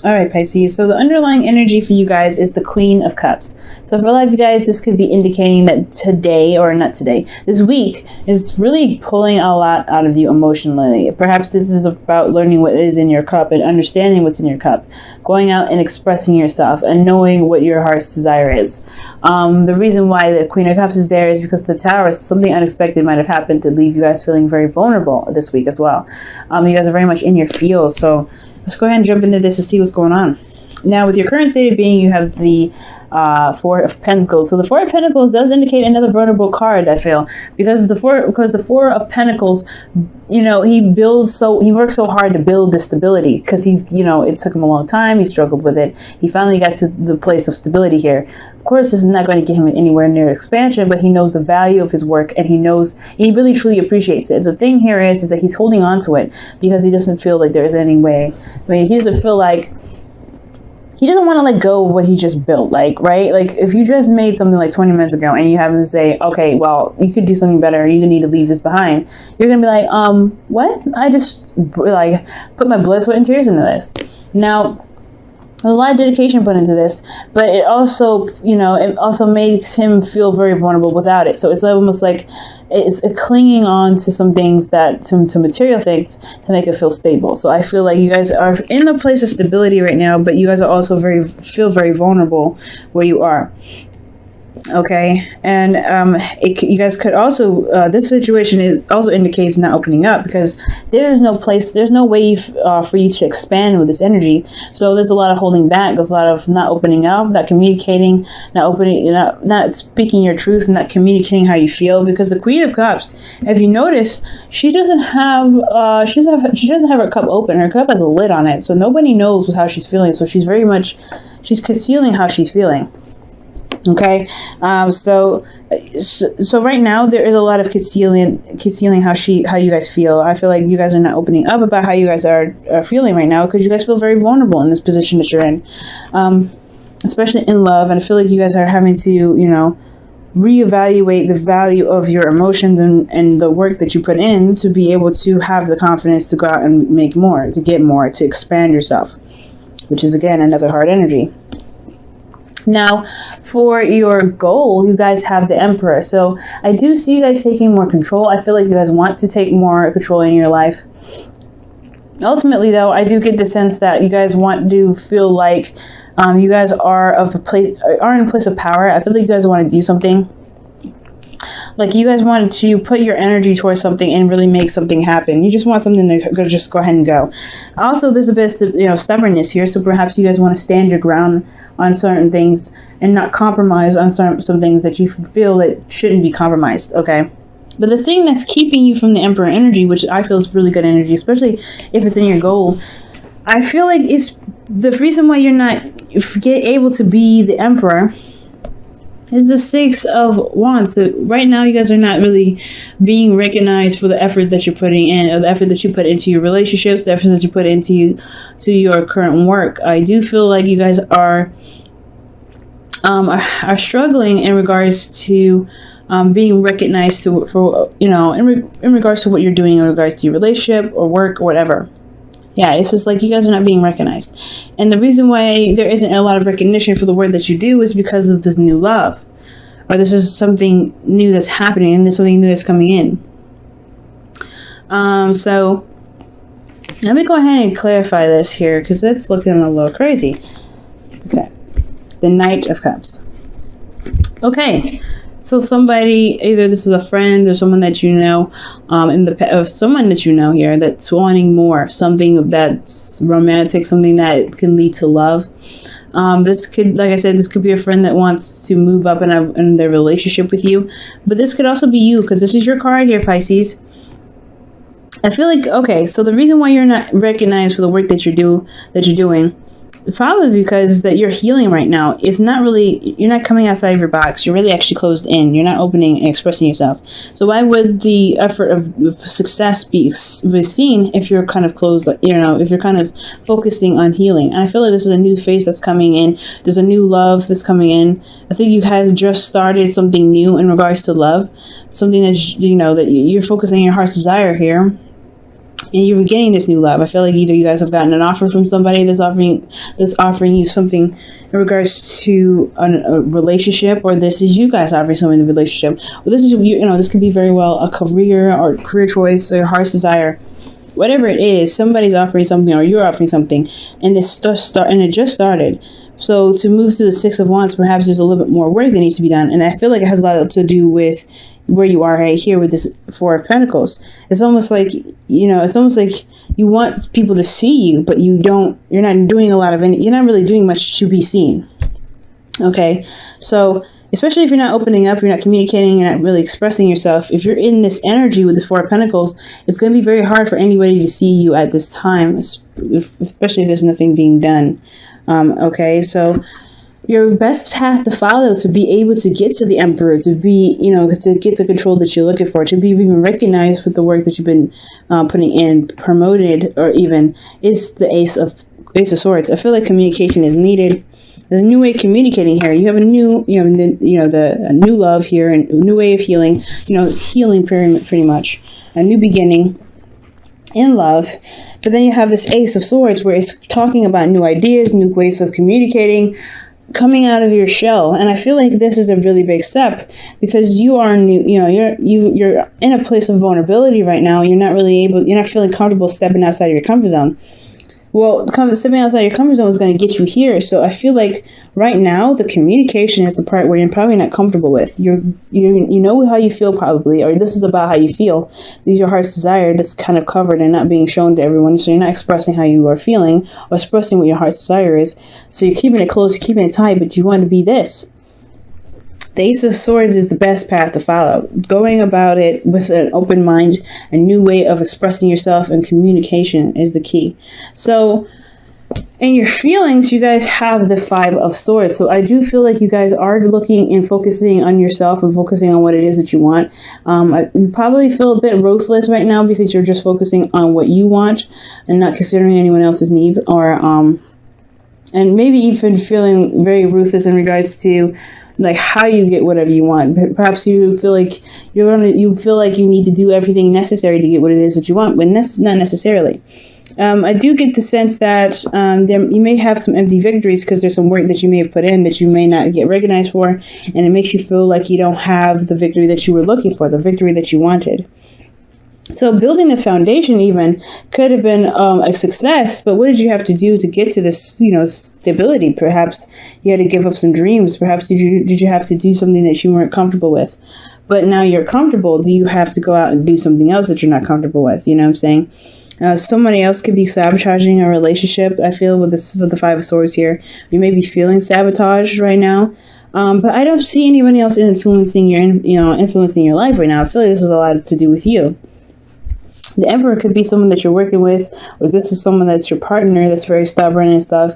All right, Pisces. So the underlying energy for you guys is the Queen of Cups. So for a lot of you guys, this could be indicating that today, or not today, this week is really pulling a lot out of you emotionally. Perhaps this is about learning what is in your cup and understanding what's in your cup, going out and expressing yourself and knowing what your heart's desire is. The reason why the Queen of Cups is there is because the Tower, something unexpected might have happened to leave you guys feeling very vulnerable this week as well. You guys are very much in your feels. So let's go ahead and jump into this to see what's going on. Now, with your current state of being, you have the Four of Pentacles. So the Four of Pentacles does indicate another vulnerable card, I feel, because the Four of Pentacles, he works so hard to build this stability, because it took him a long time. He struggled with it. He finally got to the place of stability here. Of course, this is not going to get him anywhere near expansion, but he knows the value of his work, and he really truly appreciates it. The thing here is that he's holding on to it because he doesn't feel like there's any way. He doesn't feel like he doesn't want to let go of what he just built, right? Like, if you just made something like 20 minutes ago and you happen to say, okay, well, you could do something better, you need to leave this behind. You're going to be like, what? I just, put my blood, sweat, and tears into this. Now, there's a lot of dedication put into this, but it also, it also makes him feel very vulnerable without it. So it's almost like it's clinging on to some things to material things to make it feel stable. So I feel like you guys are in a place of stability right now, but you guys are also feel very vulnerable where you are. Okay, and you guys could also, this situation also indicates not opening up, because there's no way for you to expand with this energy. So there's a lot of holding back. There's a lot of not opening up, not communicating, not speaking your truth, not communicating how you feel. Because the Queen of Cups, if you notice, she doesn't have her cup open. Her cup has a lid on it, so nobody knows how she's feeling. So she's concealing how she's feeling. Okay, so right now there is a lot of concealing how you guys feel. I feel like you guys are not opening up about how you guys are feeling right now, because you guys feel very vulnerable in this position that you're in, especially in love. And I feel like you guys are having to, reevaluate the value of your emotions and the work that you put in to be able to have the confidence to go out and make more, to get more, to expand yourself, which is, again, another hard energy. Now, for your goal, you guys have the Emperor. So I do see you guys taking more control. I feel like you guys want to take more control in your life. Ultimately, though, I do get the sense that you guys want to feel like you guys are in a place of power. I feel like you guys want to do something. Like, you guys want to put your energy towards something and really make something happen. You just want something to just go ahead and go. Also, there's a bit of stubbornness here. So perhaps you guys want to stand your ground on certain things and not compromise on some things that you feel that shouldn't be compromised. Okay. But the thing that's keeping you from the Emperor energy, which I feel is really good energy, especially if it's in your goal, I feel like it's the reason why you're not able to be the Emperor is the Six of Wands. So right now, you guys are not really being recognized for the effort that you're putting in, or the effort that you put into your relationships, the effort that you put into your current work. I do feel like you guys are struggling in regards to being recognized in regards to what you're doing in regards to your relationship or work or whatever. Yeah, it's just like you guys are not being recognized. And the reason why there isn't a lot of recognition for the work that you do is because of this new love. Or this is something new that's happening, and there's something new that's coming in. So let me go ahead and clarify this here, because it's looking a little crazy. Okay. The Knight of Cups. Okay. So somebody, either this is a friend or someone that you know, someone that you know here that's wanting more, something that's romantic, something that can lead to love. This could, like I said, this could be a friend that wants to move up in their relationship with you, but this could also be you, because this is your card here, Pisces. I feel like, okay, so the reason why you're not recognized for the work that you're doing, probably because that you're healing right now. It's not really, you're not coming outside of your box. You're really actually closed in. You're not opening and expressing yourself. So why would the effort of success be seen if you're kind of closed, if you're kind of focusing on healing? And I feel like this is a new phase that's coming in. There's a new love that's coming in. I think you guys just started something new in regards to love. Something that, that you're focusing your heart's desire here. and you're getting this new love. I feel like either you guys have gotten an offer from somebody that's offering you something in regards to a relationship, or this is you guys offering someone in a relationship. Well, this is, this could be very well a career or career choice or heart's desire. Whatever it is, somebody's offering something or you're offering something, and it just started. So to move to the Six of Wands, perhaps there's a little bit more work that needs to be done. And I feel like it has a lot to do with where you are right here with this Four of Pentacles. It's almost like, you want people to see you, but you're not doing you're not really doing much to be seen. Okay. So especially if you're not opening up, you're not communicating, you're not really expressing yourself. If you're in this energy with this Four of Pentacles, it's going to be very hard for anybody to see you at this time, especially if there's nothing being done. Okay, so your best path to follow to be able to get to the Emperor, to be, to get the control that you're looking for, to be even recognized with the work that you've been putting in, promoted, or even is the Ace of Swords. I feel like communication is needed. There's a new way of communicating here. You have a new, a new love here, and a new way of healing. Healing pretty much, a new beginning in love. But then you have this Ace of Swords where it's talking about new ideas, new ways of communicating, coming out of your shell. And I feel like this is a really big step because you are new, you're in a place of vulnerability right now. You're not feeling comfortable stepping outside of your comfort zone. Well, stepping outside your comfort zone is going to get you here. So I feel like right now the communication is the part where you're probably not comfortable with. You know how you feel probably, or this is about how you feel. These are your heart's desire that's kind of covered and not being shown to everyone. So you're not expressing how you are feeling or expressing what your heart's desire is. So you're keeping it close, you're keeping it tight, but you want to be this. The Ace of Swords is the best path to follow. Going about it with an open mind, a new way of expressing yourself, and communication is the key. So in your feelings, you guys have the Five of Swords. So I do feel like you guys are looking and focusing on yourself and focusing on what it is that you want. You probably feel a bit ruthless right now because you're just focusing on what you want and not considering anyone else's needs, or and maybe even feeling very ruthless in regards to like how you get whatever you want. Perhaps you feel like you feel like you need to do everything necessary to get what it is that you want, but not necessarily. I do get the sense that you may have some empty victories because there's some work that you may have put in that you may not get recognized for, and it makes you feel like you don't have the victory that you were looking for, the victory that you wanted. So building this foundation even could have been a success, but what did you have to do to get to this, stability? Perhaps you had to give up some dreams. Perhaps did you have to do something that you weren't comfortable with? But now you're comfortable. Do you have to go out and do something else that you're not comfortable with? You know what I'm saying? Somebody else could be sabotaging a relationship. I feel with the Five of Swords here, you may be feeling sabotaged right now. But I don't see anyone else influencing your life right now. I feel like this is a lot to do with you. The Emperor could be someone that you're working with, or this is someone that's your partner that's very stubborn and stuff.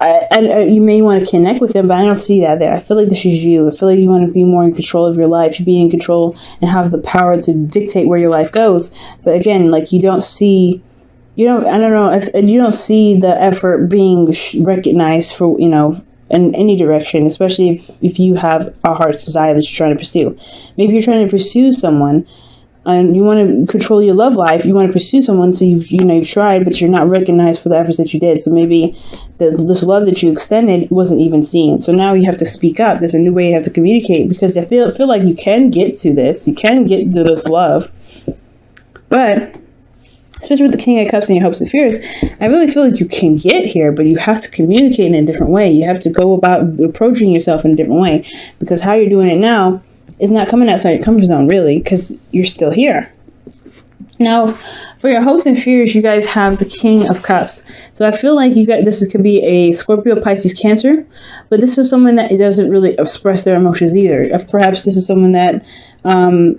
You may want to connect with them, but I don't see that there. I feel like this is you. I feel like you want to be more in control of your life. You be in control and have the power to dictate where your life goes. But again, like you don't see the effort being recognized for, in any direction, especially if you have a heart's desire that you're trying to pursue. Maybe you're trying to pursue someone and you want to control your love life. You want to pursue someone, so you've tried, but you're not recognized for the efforts that you did. So maybe this love that you extended wasn't even seen. So now you have to speak up. There's a new way you have to communicate, because I feel like you can get to this. You can get to this love, but especially with the King of Cups and your hopes and fears, I really feel like you can get here, but you have to communicate in a different way. You have to go about approaching yourself in a different way, because how you're doing it now is not coming outside your comfort zone, really, because you're still here. Now, for your hopes and fears, you guys have the King of Cups. So I feel like could be a Scorpio, Pisces, Cancer, but this is someone that doesn't really express their emotions either. Perhaps this is someone that,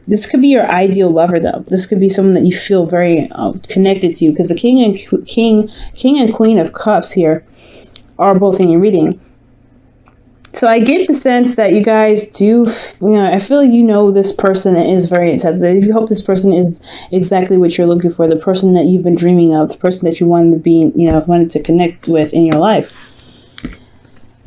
this could be your ideal lover, though. This could be someone that you feel very connected to, because the King and Queen of Cups here are both in your reading. So I get the sense that you guys do, I feel like this person is very intense. You hope this person is exactly what you're looking for, the person that you've been dreaming of, the person that you wanted to be, wanted to connect with in your life.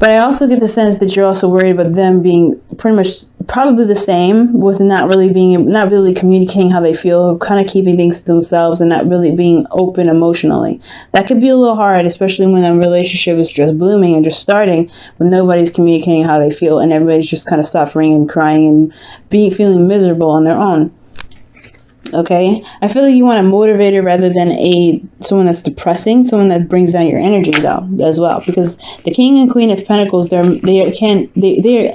But I also get the sense that you're also worried about them being pretty much probably the same, with not really communicating how they feel, kind of keeping things to themselves and not really being open emotionally. That could be a little hard, especially when a relationship is just blooming and just starting, when nobody's communicating how they feel and everybody's just kind of suffering and crying and feeling miserable on their own. Okay, I feel like you want a motivator rather than someone that's depressing, someone that brings down your energy though as well. Because the King and Queen of Pentacles, they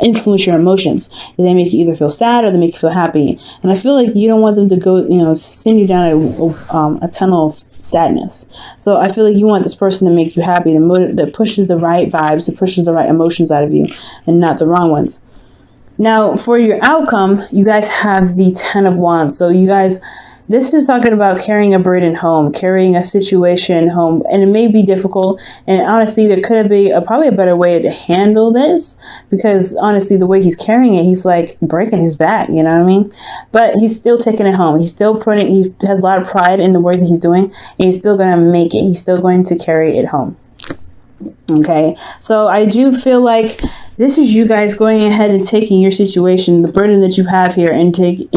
influence your emotions. They make you either feel sad or they make you feel happy. And I feel like you don't want them to go, send you down a tunnel of sadness. So I feel like you want this person to make you happy, that pushes the right vibes, that pushes the right emotions out of you, and not the wrong ones. Now, for your outcome, you guys have the 10 of Wands. So you guys, this is talking about carrying a burden home, carrying a situation home, and it may be difficult. And honestly, there could be probably a better way to handle this, because honestly, the way he's carrying it, he's like breaking his back, you know what I mean? But he's still taking it home. He has a lot of pride in the work that he's doing, and he's still going to make it. He's still going to carry it home. Okay, so I do feel like this is you guys going ahead and taking your situation, the burden that you have here, and taking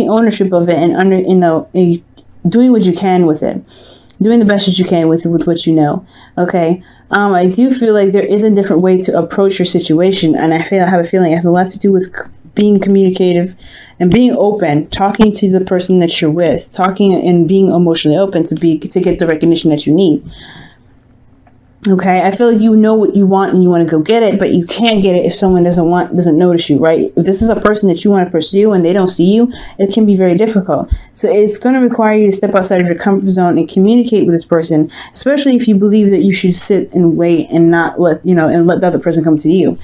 ownership of it, and doing what you can with it, doing the best that you can with what you know. Okay, I do feel like there is a different way to approach your situation, and I have a feeling it has a lot to do with being communicative and being open, talking to the person that you're with, talking and being emotionally open to get the recognition that you need. Okay, I feel like you know what you want and you want to go get it, but you can't get it if someone doesn't notice you, right? If this is a person that you want to pursue and they don't see you, it can be very difficult. So it's going to require you to step outside of your comfort zone and communicate with this person, especially if you believe that you should sit and wait and not let the other person come to you.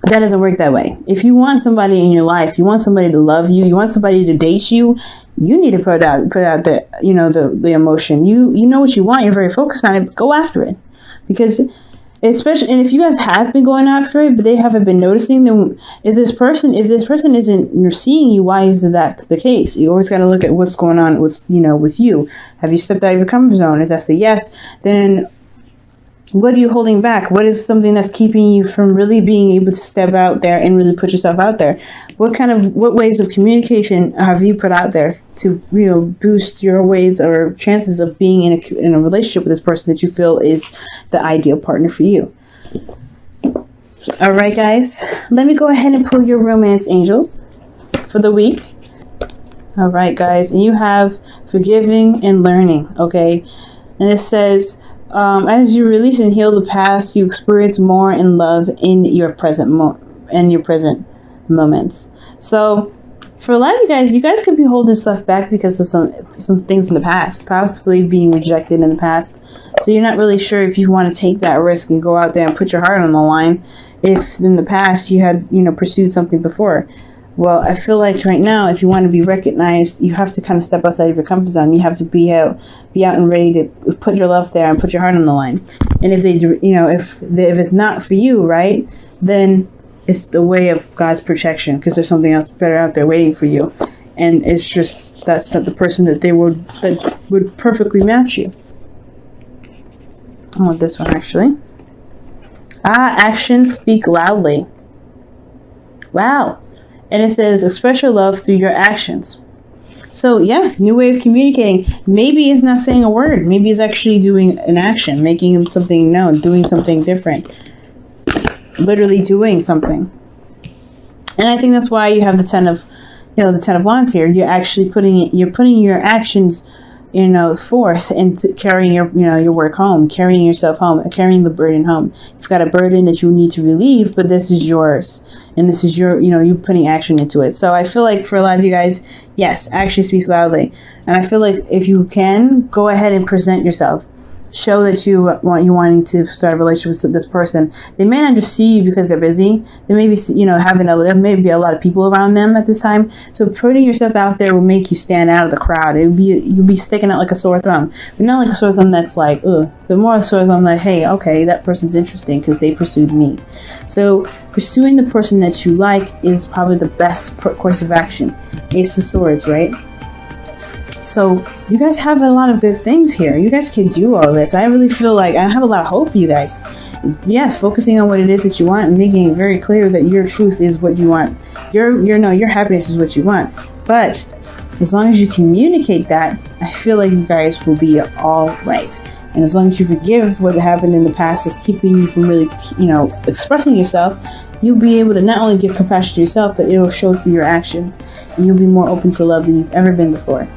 That doesn't work that way. If you want somebody in your life, you want somebody to love you, you want somebody to date you, you need to put out the emotion. You know what you want, you're very focused on it, but go after it. Because especially, and if you guys have been going after it, but they haven't been noticing, then if this person isn't seeing you, why is that the case? You always got to look at what's going on with you. Have you stepped out of your comfort zone? If that's a yes, then what are you holding back? What is something that's keeping you from really being able to step out there and really put yourself out there? What ways of communication have you put out there to boost your ways or chances of being in a relationship with this person that you feel is the ideal partner for you? All right, guys, let me go ahead and pull your romance angels for the week. All right, guys, and you have forgiving and learning. Okay, and it says, as you release and heal the past, you experience more in love in your present moments. So for a lot of you guys could be holding stuff back because of some things in the past, possibly being rejected in the past. So you're not really sure if you want to take that risk and go out there and put your heart on the line if in the past you had pursued something before. Well, I feel like right now, if you want to be recognized, you have to kind of step outside of your comfort zone. You have to be out and ready to put your love there and put your heart on the line. And if if it's not for you, right, then it's the way of God's protection, because there's something else better out there waiting for you. And it's just, that's not the person that would perfectly match you. I want this one, actually. Actions speak loudly. Wow. And it says, express your love through your actions. So yeah, new way of communicating. Maybe it's not saying a word. Maybe it's actually doing an action, making something known, doing something different. Literally doing something. And I think that's why you have the 10 of Wands here. You're actually putting your actions forth and carrying your work home, carrying yourself home, carrying the burden home. You've got a burden that you need to relieve, but this is yours, and this is you putting action into it. So I feel like for a lot of you guys, yes, action speaks loudly, and I feel like if you can, go ahead and present yourself. Show that you're wanting to start a relationship with this person. They may not just see you because they're busy. They may be, there may be a lot of people around them at this time. So putting yourself out there will make you stand out of the crowd. You'll be sticking out like a sore thumb, but not like a sore thumb that's like, ugh, but more a sore thumb like, hey, okay, that person's interesting because they pursued me. So pursuing the person that you like is probably the best course of action. Ace of Swords, right? So you guys have a lot of good things here. You guys can do all this. I really feel like I have a lot of hope for you guys. Yes, focusing on what it is that you want and making it very clear that your truth is what you want. Your happiness is what you want. But as long as you communicate that, I feel like you guys will be all right. And as long as you forgive what happened in the past that's keeping you from really, expressing yourself, you'll be able to not only give compassion to yourself, but it'll show through your actions. And you'll be more open to love than you've ever been before.